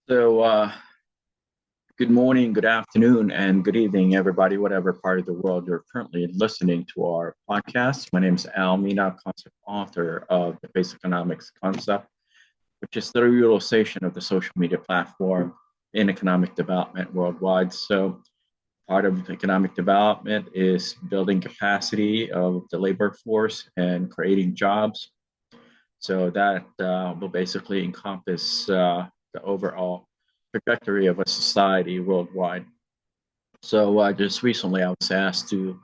Good morning, good afternoon, and good evening, everybody, whatever part of the world you're currently listening to our podcast. My name is Al Mina, concept author of the Basic Economics Concept, which is the utilization of the social media platform in economic development worldwide. So, part of economic development is building capacity of the labor force and creating jobs. So that will basically encompass the overall trajectory of a society worldwide. So just recently, I was asked to,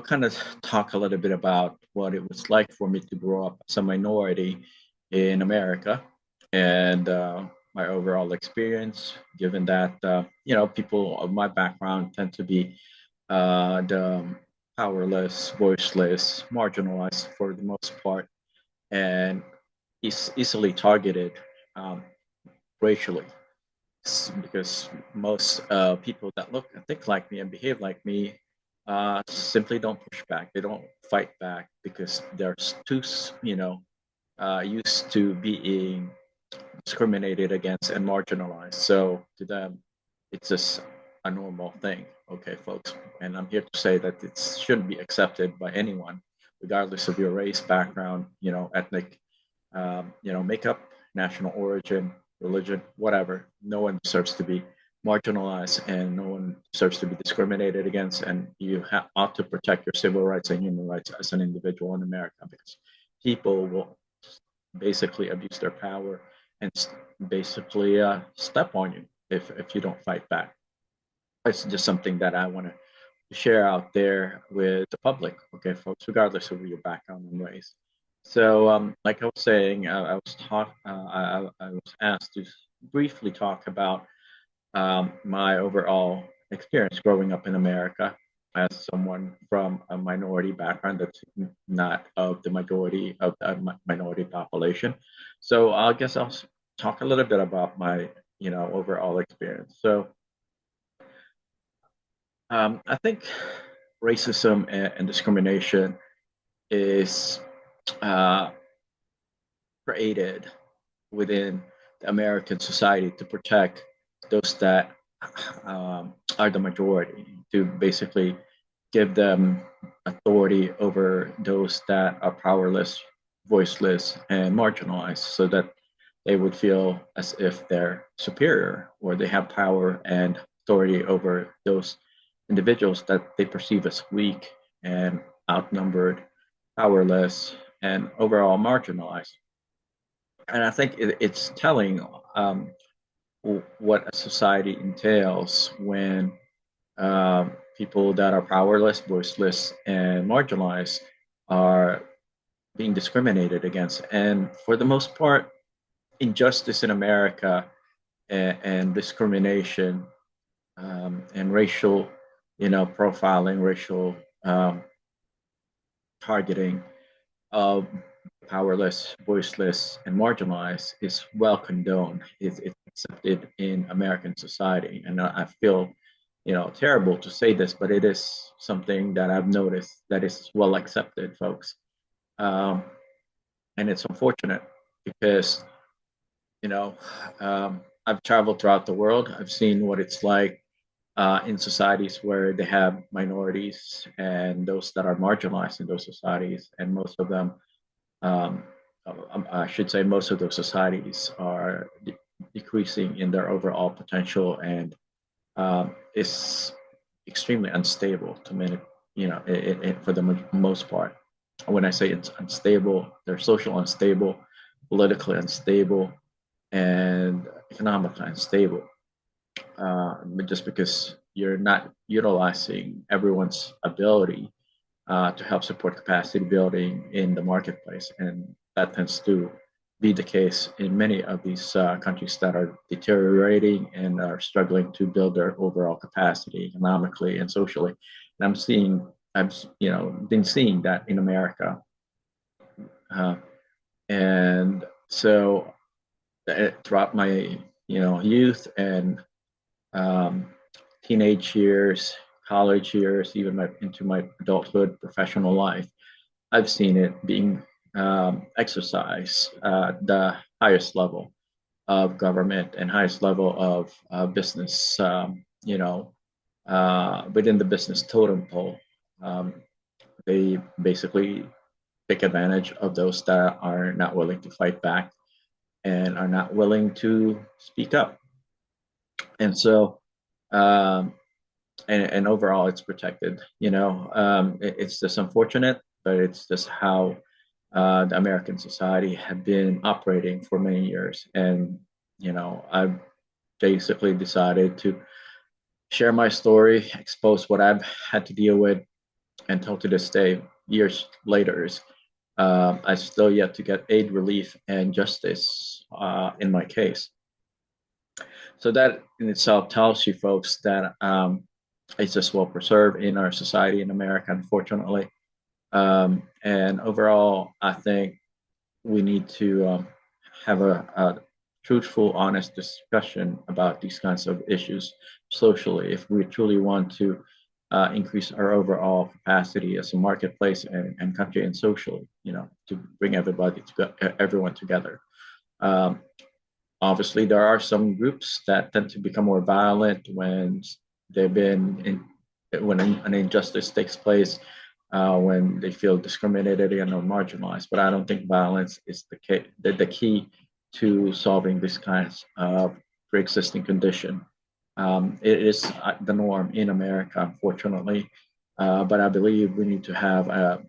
kind of talk a little bit about what it was like for me to grow up as a minority in America and my overall experience, given that, people of my background tend to be the powerless, voiceless, marginalized for the most part, and easily targeted um, racially because most people that look and think like me and behave like me simply don't push back. They don't fight back because they're too, used to being discriminated against and marginalized. So to them, it's just a normal thing. Okay, folks. And I'm here to say that it shouldn't be accepted by anyone, regardless of your race, background, ethnic, makeup, national origin, religion, whatever. No one deserves to be marginalized and no one deserves to be discriminated against. And you ought to protect your civil rights and human rights as an individual in America because people will basically abuse their power and basically step on you if you don't fight back. It's just something that I want to share out there with the public, okay, folks, regardless of your background and race. So, like I was saying, I was asked to briefly talk about my overall experience growing up in America as someone from a minority background that's not of the majority of the minority population. So I guess I'll talk a little bit about my, overall experience. So I think racism and discrimination is uh, created within the American society to protect those that are the majority, to basically give them authority over those that are powerless, voiceless, and marginalized, so that they would feel as if they're superior or they have power and authority over those individuals that they perceive as weak and outnumbered, powerless, and overall marginalized. And I think it's telling what a society entails when people that are powerless, voiceless, and marginalized are being discriminated against. And for the most part, injustice in America and discrimination and racial, profiling, racial targeting of powerless, voiceless, and marginalized is well condoned. It's accepted in American society, and I feel, terrible to say this, but it is something that I've noticed that is well accepted, folks. Um, and it's unfortunate because, you know, I've traveled throughout the world. I've seen what it's like in societies where they have minorities and those that are marginalized in those societies, and most of them um, I should say most of those societies are decreasing in their overall potential and is extremely unstable to many, for the most part. When I say it's unstable, they're social unstable, politically unstable, and economically unstable. But just because you're not utilizing everyone's ability to help support capacity building in the marketplace. And that tends to be the case in many of these countries that are deteriorating and are struggling to build their overall capacity economically and socially. And I've been seeing that in America. Uh, and so throughout my, youth and um, teenage years, college years, even into my adulthood, professional life, I've seen it being exercised at the highest level. of government and highest level of business, within the business totem pole. Um, they basically take advantage of those that are not willing to fight back and are not willing to speak up. And so, um, and overall, it's protected. It's just unfortunate, but it's just how the American society had been operating for many years. And I've basically decided to share my story, expose what I've had to deal with, until to this day, years later, I still yet to get aid, relief, and justice in my case. So that in itself tells you folks that it's just well preserved in our society in America, unfortunately. And overall, I think we need to have a truthful, honest discussion about these kinds of issues socially if we truly want to increase our overall capacity as a marketplace and country and socially, to bring everyone together. Um, Obviously, there are some groups that tend to become more violent when they've been when an injustice takes place, when they feel discriminated and or marginalized. But I don't think violence is the key to solving this kind of pre-existing condition. It is the norm in America, unfortunately. But I believe we need to have a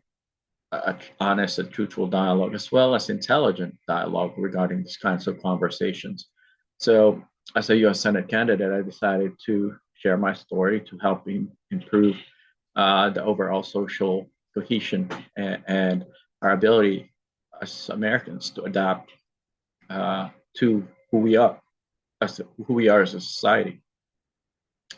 honest and truthful dialogue, as well as intelligent dialogue regarding these kinds of conversations. So, as a U.S. Senate candidate, I decided to share my story to help improve the overall social cohesion and our ability as Americans to adapt to who we are as a society.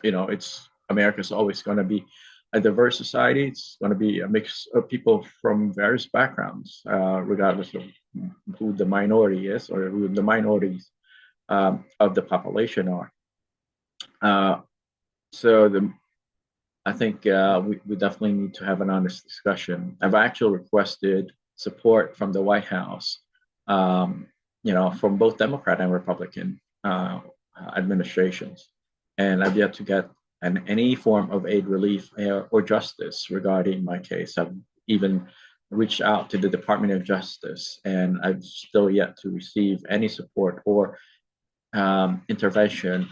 It's America's always going to be a diverse society. It's going to be a mix of people from various backgrounds, regardless of who the minority is or who the minorities of the population are. Uh, so I think we definitely need to have an honest discussion. I've actually requested support from the White House, from both Democrat and Republican administrations, and I've yet to get any form of aid, relief, or justice regarding my case. I've even reached out to the Department of Justice, and I've still yet to receive any support or intervention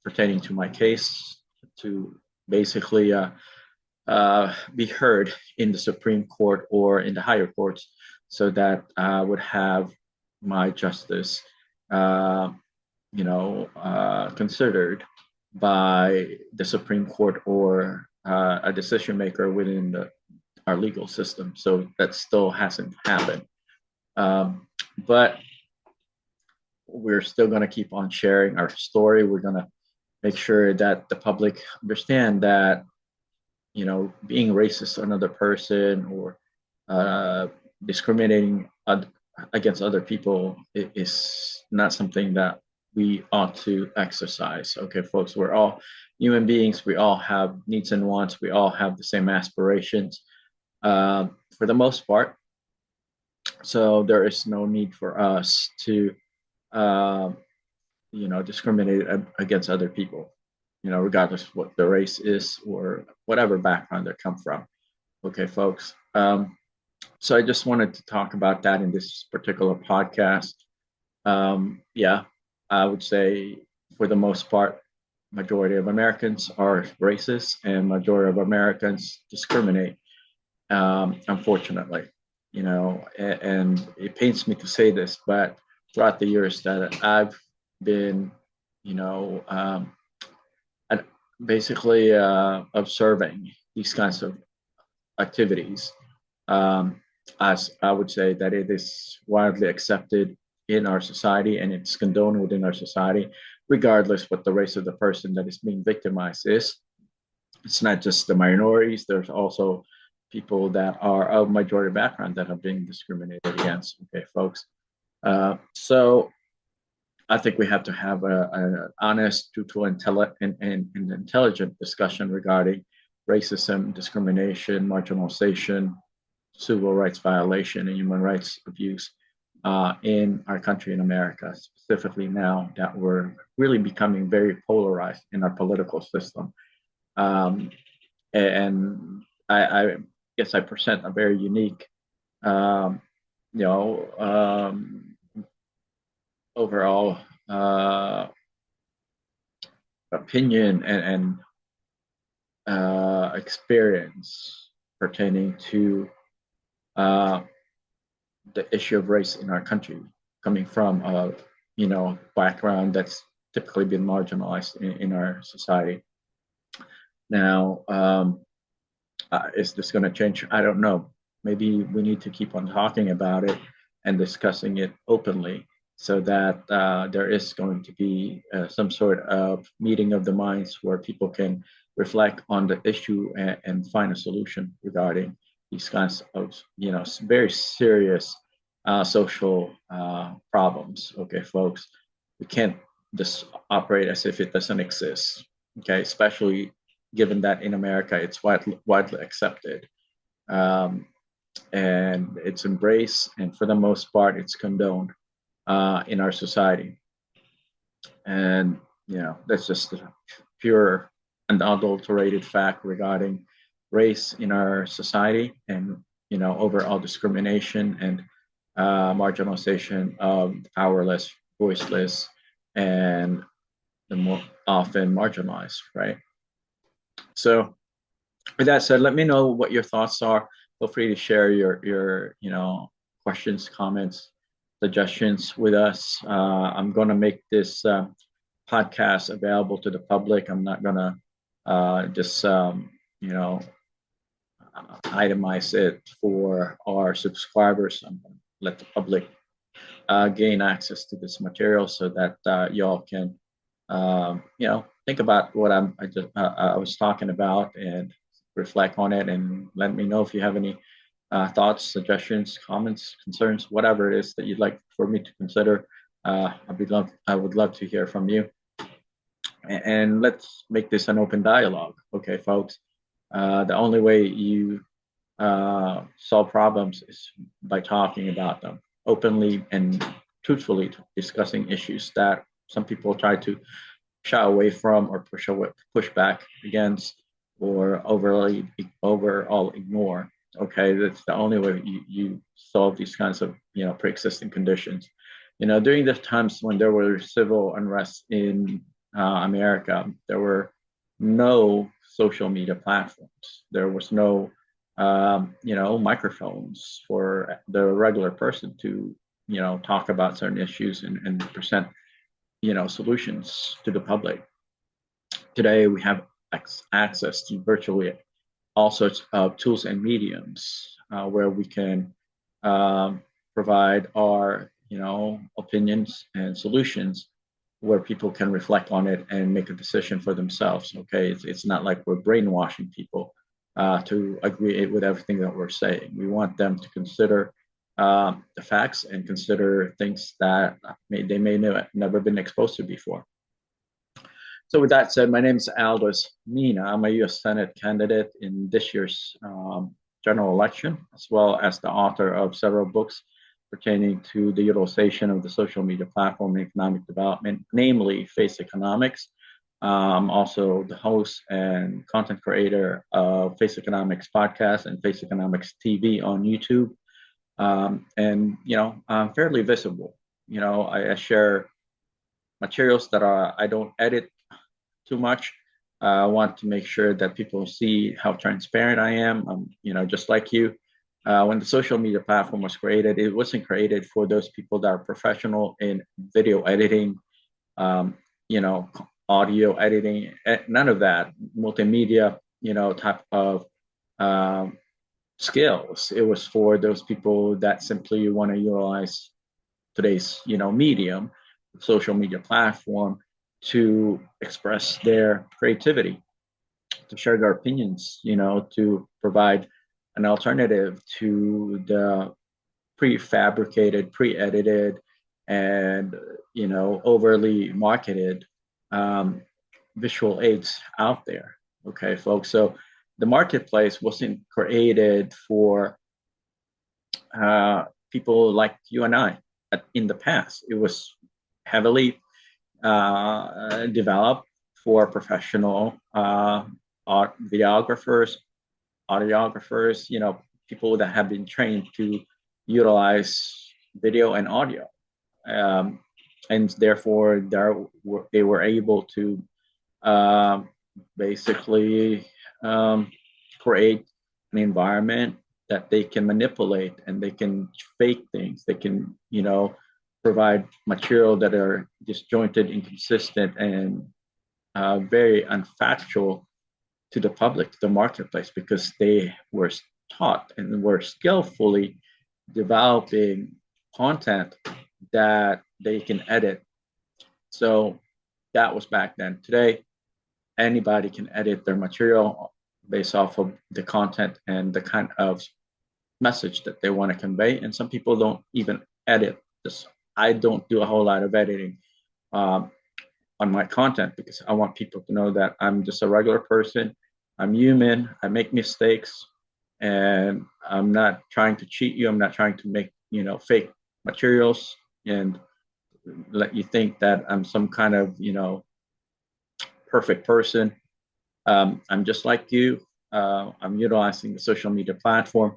pertaining to my case to basically be heard in the Supreme Court or in the higher courts, so that I would have my justice, considered by the Supreme Court or a decision maker within our legal system. So that still hasn't happened. But we're still going to keep on sharing our story. We're going to make sure that the public understand that being racist to another person or discriminating against other people is not something that we ought to exercise. Okay, folks, we're all human beings. We all have needs and wants. We all have the same aspirations, for the most part. So there is no need for us to uh, discriminate against other people, regardless of what the race is or whatever background they come from. Okay, folks. So I just wanted to talk about that in this particular podcast. Yeah, I would say for the most part, majority of Americans are racist and majority of Americans discriminate, unfortunately. And it pains me to say this, but throughout the years that I've been, you know, um, basically observing these kinds of activities, as I would say that it is widely accepted in our society and it's condoned within our society, regardless what the race of the person that is being victimized is. It's not just the minorities, there's also people that are of majority background that are being discriminated against. Okay, folks. So I think we have to have an honest, truthful, and intelligent discussion regarding racism, discrimination, marginalization, civil rights violation, and human rights abuse. in our country in America, specifically now that we're really becoming very polarized in our political system. Um, and I guess I present a very unique, um, you know, overall opinion and experience pertaining to uh, the issue of race in our country, coming from a background that's typically been marginalized in our society. Now, is this going to change? I don't know. Maybe we need to keep on talking about it and discussing it openly so that there is going to be some sort of meeting of the minds where people can reflect on the issue and find a solution regarding these kinds of, very serious social problems. Okay, folks, we can't just operate as if it doesn't exist. Okay, especially given that in America it's widely accepted, um, and it's embraced, and for the most part, it's condoned in our society. And that's just a pure, unadulterated fact regarding race in our society, and overall discrimination and marginalization of the powerless, voiceless, and the more often marginalized, right? So with that said, let me know what your thoughts are. Feel free to share your questions, comments, suggestions with us. I'm going to make this podcast available to the public. I'm not going to just you know itemize it for our subscribers. I'm going to let the public gain access to this material so that y'all can think about what I was talking about and reflect on it, and let me know if you have any thoughts, suggestions, comments, concerns, whatever it is that you'd like for me to consider. I would love to hear from you, and let's make this an open dialogue. Okay, folks. The only way you solve problems is by talking about them openly and truthfully, discussing issues that some people try to shy away from or push back against, or overall ignore. Okay, that's the only way you solve these kinds of pre-existing conditions. During the times when there were civil unrest in America, there were no social media platforms. There was no microphones for the regular person to talk about certain issues and present solutions to the public. Today, we have access to virtually all sorts of tools and mediums where we can provide our opinions and solutions, where people can reflect on it and make a decision for themselves. Okay, it's not like we're brainwashing people to agree with everything that we're saying. We want them to consider the facts and consider things that they may never been exposed to before. So with that said, my name is Aldous Mina. I'm a U.S. Senate candidate in this year's general election, as well as the author of several books pertaining to the utilization of the social media platform in economic development, namely Face Economics. I'm also the host and content creator of Face Economics podcast and Face Economics TV on YouTube. And I'm fairly visible. I share materials that I don't edit too much. I want to make sure that people see how transparent I am. Just like you. When the social media platform was created, it wasn't created for those people that are professional in video editing, um, audio editing, none of that multimedia, type of um, skills. It was for those people that simply want to utilize today's, medium, social media platform, to express their creativity, to share their opinions, to provide an alternative to the prefabricated, pre-edited, and overly marketed um, visual aids out there. Okay, folks. So the marketplace wasn't created for people like you and I. in the past. It was heavily developed for professional videographers, audiographers, people that have been trained to utilize video and audio. Um, and therefore, they were able to uh, basically um, create an environment that they can manipulate and they can fake things. They can, provide material that are disjointed, inconsistent, and very unfactual to the public, to the marketplace, because they were taught and were skillfully developing content that they can edit. So that was back then. Today, anybody can edit their material based off of the content and the kind of message that they want to convey. And some people don't even edit this. I don't do a whole lot of editing um, on my content because I want people to know that I'm just a regular person. I'm human. I make mistakes, and I'm not trying to cheat you. I'm not trying to make fake materials and let you think that I'm some kind of perfect person. I'm just like you. I'm utilizing the social media platform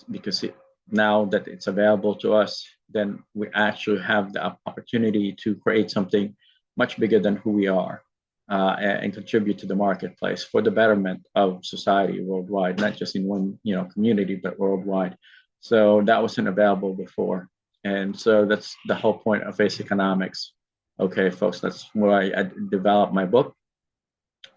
because now that it's available to us, then we actually have the opportunity to create something much bigger than who we are and contribute to the marketplace for the betterment of society worldwide, not just in one community, but worldwide. So that wasn't available before. And so that's the whole point of face economics. Okay, folks, that's why I developed my book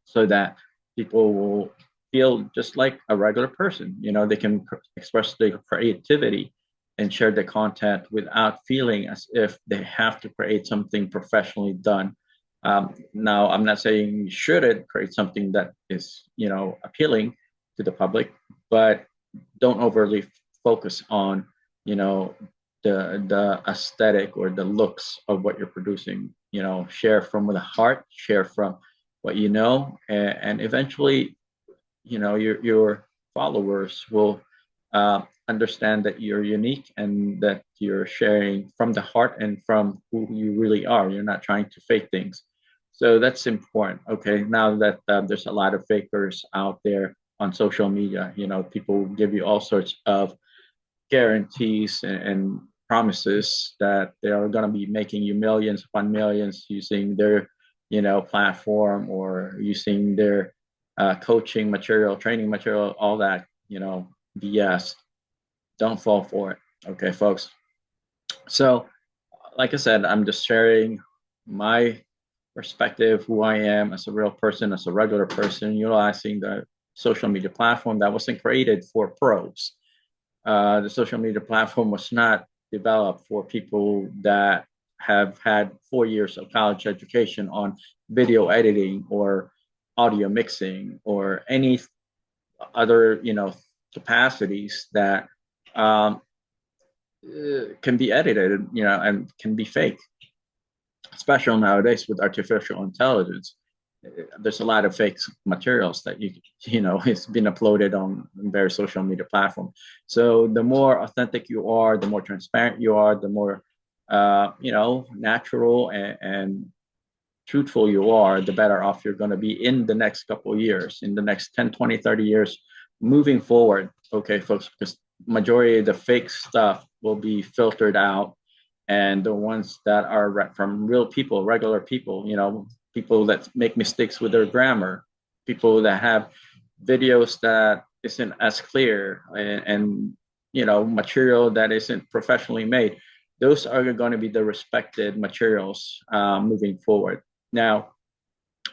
so that people will feel just like a regular person. They can express their creativity and share the content without feeling as if they have to create something professionally done. Now, I'm not saying you shouldn't create something that is, appealing to the public, but don't overly focus on, the aesthetic or the looks of what you're producing. Share from the heart, share from what you know, and eventually, your followers will understand that you're unique and that you're sharing from the heart and from who you really are. You're not trying to fake things. So that's important. Okay, now that there's a lot of fakers out there on social media, people give you all sorts of guarantees and promises that they are going to be making you millions upon millions using their platform or using their coaching material, training material, all that BS. Don't fall for it. Okay, folks. So like I said, I'm just sharing my perspective, who I am as a real person, as a regular person, utilizing the social media platform that wasn't created for pros. The social media platform was not developed for people that have had 4 years of college education on video editing or audio mixing or any other capacities that um, can be edited and can be fake, especially nowadays with artificial intelligence. There's a lot of fake materials that it's been uploaded on various social media platforms. So the more authentic you are, the more transparent you are, the more natural and truthful you are, the better off you're going to be in the next couple of years, in the next 10, 20, 30 years moving forward. Okay, folks, because majority of the fake stuff will be filtered out, and the ones that are from real people, regular people, people that make mistakes with their grammar, people that have videos that isn't as clear and material that isn't professionally made. Those are going to be the respected materials moving forward. Now,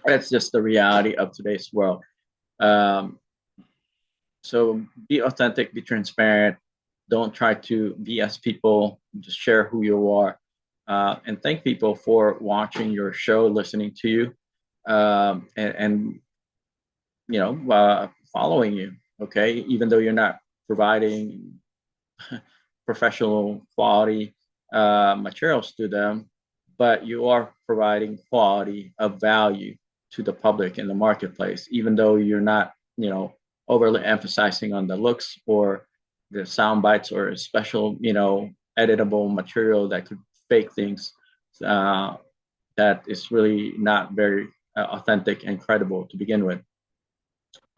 that's just the reality of today's world. Um, so be authentic, be transparent. Don't try to BS people. Just share who you are. And thank people for watching your show, listening to you, and following you. Okay, even though you're not providing professional quality materials to them, but you are providing quality of value to the public in the marketplace, even though you're not, overly emphasizing on the looks or the sound bites or special, editable material that could fake things uh, that is really not very authentic and credible to begin with.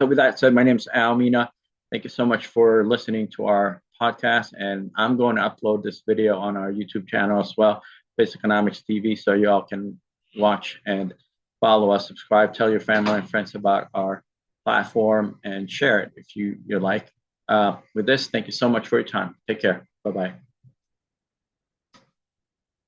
So, with that said, my name is Almina. Thank you so much for listening to our podcast. And I'm going to upload this video on our YouTube channel as well, Basic Economics TV, so you all can watch and follow us, subscribe, tell your family and friends about our platform, and share it if you like. With this, thank you so much for your time. Take care. Bye bye.